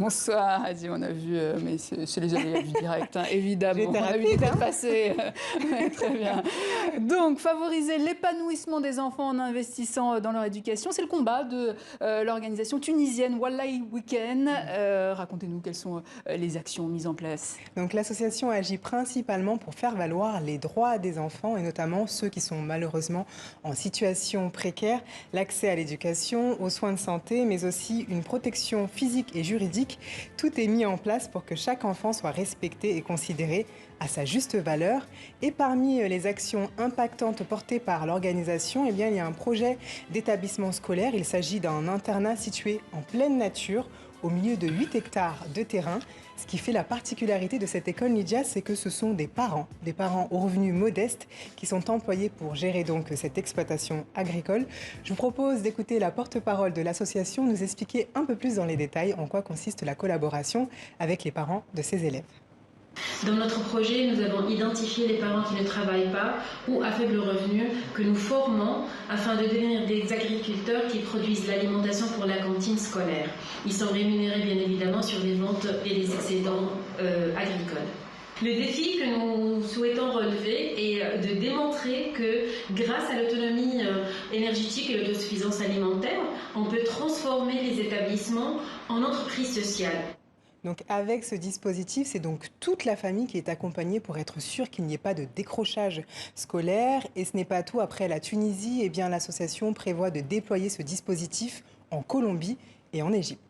Bonsoir, Adi, on a vu, mais c'est les aléas du direct, hein, évidemment. On a vu des têtes passer. Très bien. Donc, favoriser l'épanouissement des enfants en investissant dans leur éducation, c'est le combat de l'organisation tunisienne Wallahi Weekend. Racontez-nous quelles sont les actions mises en place. Donc, l'association agit principalement pour faire valoir les droits des enfants et notamment ceux qui sont malheureusement en situation précaire, l'accès à l'éducation, aux soins de santé, mais aussi une protection physique et juridique. Tout est mis en place pour que chaque enfant soit respecté et considéré à sa juste valeur. Et parmi les actions impactantes portées par l'organisation, eh bien, il y a un projet d'établissement scolaire. Il s'agit d'un internat situé en pleine nature, au milieu de 8 hectares de terrain. Ce qui fait la particularité de cette école, Lydia, c'est que ce sont des parents aux revenus modestes qui sont employés pour gérer donc cette exploitation agricole. Je vous propose d'écouter la porte-parole de l'association nous expliquer un peu plus dans les détails en quoi consiste la collaboration avec les parents de ces élèves. Dans notre projet, nous avons identifié les parents qui ne travaillent pas ou à faible revenu que nous formons afin de devenir des agriculteurs qui produisent l'alimentation pour la cantine scolaire. Ils sont rémunérés bien évidemment sur les ventes et les excédents agricoles. Le défi que nous souhaitons relever est de démontrer que grâce à l'autonomie énergétique et l'autosuffisance alimentaire, on peut transformer les établissements en entreprises sociales. Donc avec ce dispositif, c'est donc toute la famille qui est accompagnée pour être sûr qu'il n'y ait pas de décrochage scolaire. Et ce n'est pas tout. Après la Tunisie, eh bien, l'association prévoit de déployer ce dispositif en Colombie et en Égypte.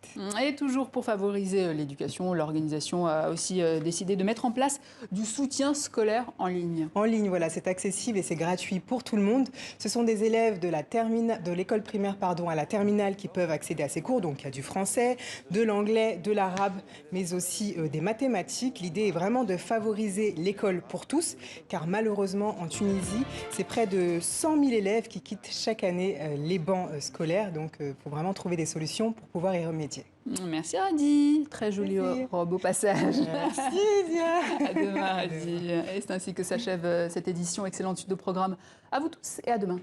Et toujours pour favoriser l'éducation, l'organisation a aussi décidé de mettre en place du soutien scolaire en ligne. En ligne, voilà, c'est accessible et c'est gratuit pour tout le monde. Ce sont des élèves de l'école primaire à la terminale qui peuvent accéder à ces cours. Donc il y a du français, de l'anglais, de l'arabe, mais aussi des mathématiques. L'idée est vraiment de favoriser l'école pour tous, car malheureusement en Tunisie, c'est près de 100 000 élèves qui quittent chaque année les bancs scolaires. Donc il faut vraiment trouver des solutions pour pouvoir y remédier. Merci Adi, très jolie robe au passage. Merci Lydia. À demain Adi. Et c'est ainsi que s'achève cette édition. Excellente suite de programme à vous tous et à demain.